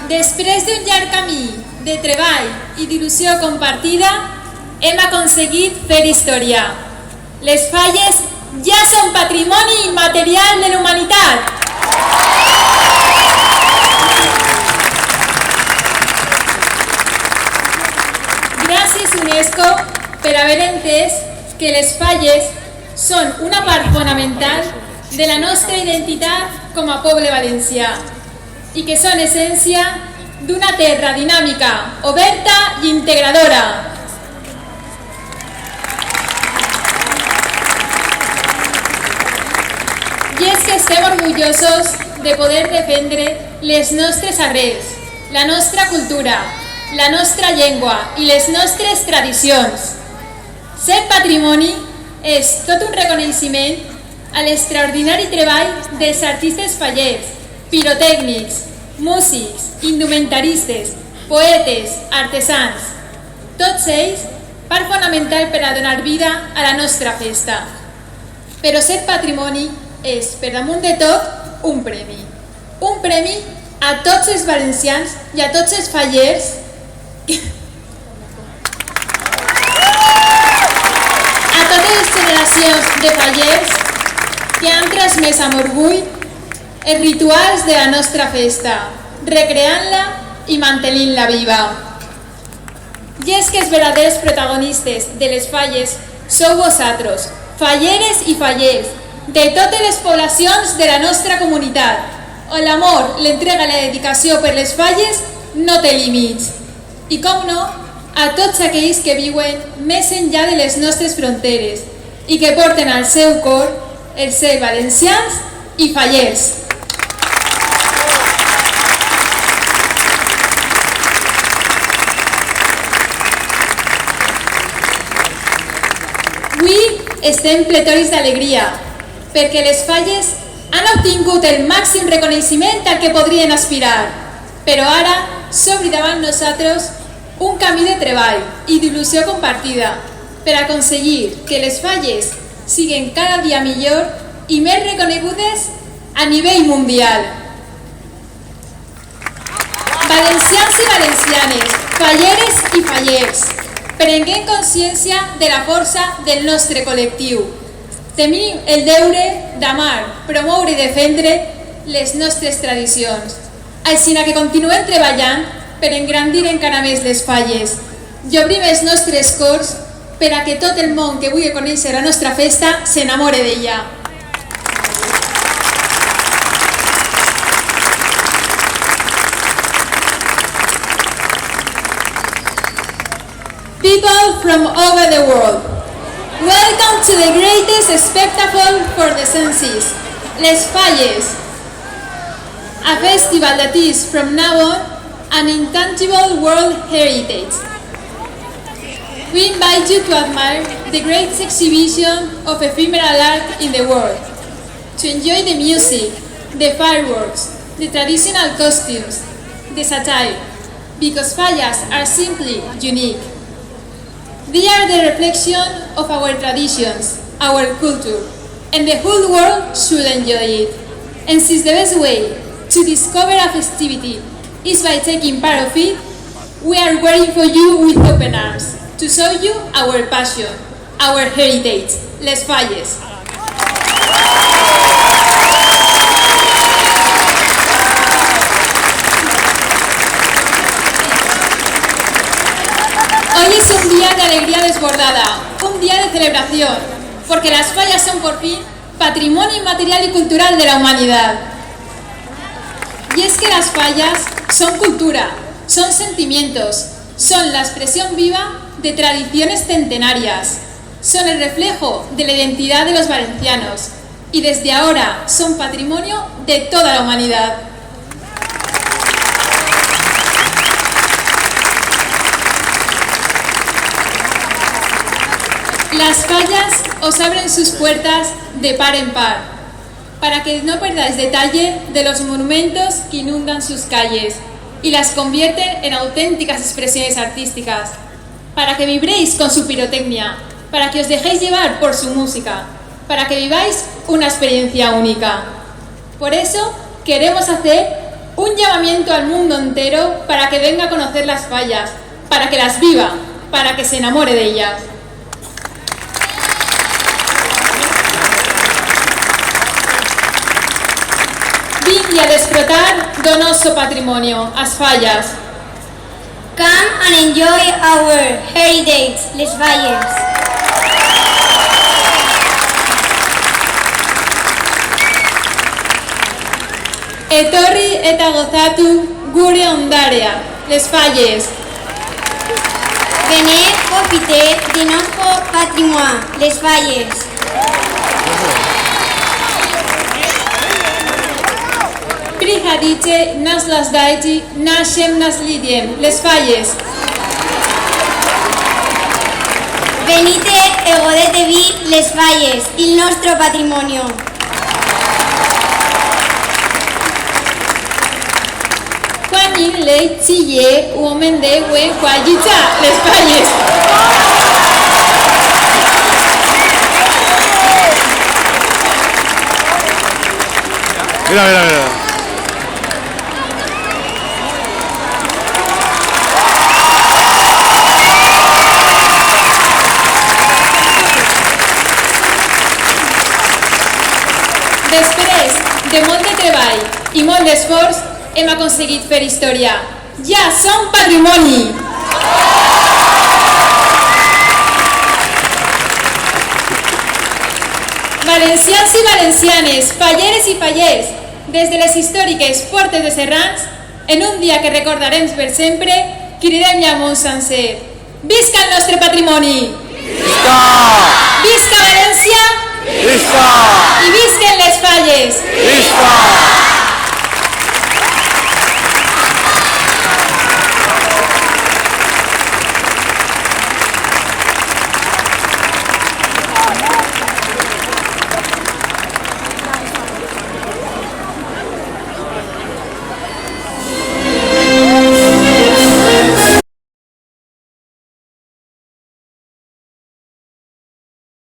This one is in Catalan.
Després d'un llarg camí de treball i d'il·lusió compartida, hem aconseguit fer història. Les Falles ja són patrimoni immaterial de la humanitat. Gràcies UNESCO per haver entès que les Falles són una part fonamental de la nostra identitat com a poble valencià i que són essència d'una terra dinàmica, oberta i integradora. I és que estem orgullosos de poder defendre les nostres arrels, la nostra cultura, la nostra llengua i les nostres tradicions. Ser patrimoni és tot un reconeixement a l'extraordinari treball dels artistes fallers, pirotècnics, músics, indumentaristes, poetes, artesans. Tots ells, part fonamental per a donar vida a la nostra festa. Però ser patrimoni és, per damunt de tot, un premi. Un premi a tots els valencians i a tots els fallers a totes les generacions de fallers que han transmès amb orgull els rituals de la nostra festa, recreant-la i mantenint-la viva. I és que els verdaders protagonistes de les Falles sou vosaltres, falleres i fallers, de totes les poblacions de la nostra comunitat, on l'amor, l'entrega i la dedicació per les Falles no té límits. I com no, a tots aquells que viuen més enllà de les nostres fronteres i que porten al seu cor el ser valencians i fallers. Avui estem pletoris d'alegria, perquè les Falles han obtingut el màxim reconeixement al que podrien aspirar, però ara s'obri davant nosaltres un camí de treball i d'il·lusió compartida per aconseguir que les Falles siguen cada dia millor i més reconegudes a nivell mundial. Valencians i valencianes, falleres i fallers, prenguem consciència de la força del nostre col·lectiu. Tenim el deure d'amar, promoure i defendre les nostres tradicions. Així que continuem treballant per engrandir encara més les falles i obrim els nostres cors per a que tot el món que vulgui conèixer la nostra festa s'enamore d'ella. People from over the world, welcome to the greatest spectacle for the senses, Les Falles, a festival that is from now on an intangible world heritage. We invite you to admire the greatest exhibition of ephemeral art in the world, to enjoy the music, the fireworks, the traditional costumes, the satire, because fallas are simply unique. They are the reflection of our traditions, our culture, and the whole world should enjoy it. And since the best way to discover a festivity is by taking part of it, we are waiting for you with open arms to show you our passion, our heritage, Les Falles. Hoy es un día de alegría desbordada, un día de celebración, porque las fallas son por fin patrimonio inmaterial y cultural de la humanidad. Y es que las fallas son cultura, son sentimientos, son la expresión viva de tradiciones centenarias, son el reflejo de la identidad de los valencianos y desde ahora son patrimonio de toda la humanidad. Las fallas os abren sus puertas de par en par, para que no perdáis detalle de los monumentos que inundan sus calles y las convierten en auténticas expresiones artísticas, para que vibréis con su pirotecnia, para que os dejéis llevar por su música, para que viváis una experiencia única. Por eso queremos hacer un llamamiento al mundo entero para que venga a conocer las fallas, para que las viva, para que se enamore de ellas. Vingui a desfrutar do noso patrimonio, as fallas. Come and enjoy our heritage, Les Falles. Etorri eta gozatu gure ondarea, Les Falles. Venez profiter de notre patrimoine, Les Falles. Prihadice nas las daiti, nashem nas lidiem, Les Falles. Venite e godetevi Les Falles, il nostro patrimonio. Juanin lei txille uomende uen juayitza, Les Falles. Mira, mira, mira. Després de molt de treball i molt d'esforç, hem aconseguit fer història. Ja som patrimoni! Valencians i valencianes, falleres i fallers, des de les històriques Portes de Serrans, en un dia que recordarem per sempre, cridem ja món sencer. Visca el nostre patrimoni! Visca! Visca València! Visca! I visquen les falles! Visca!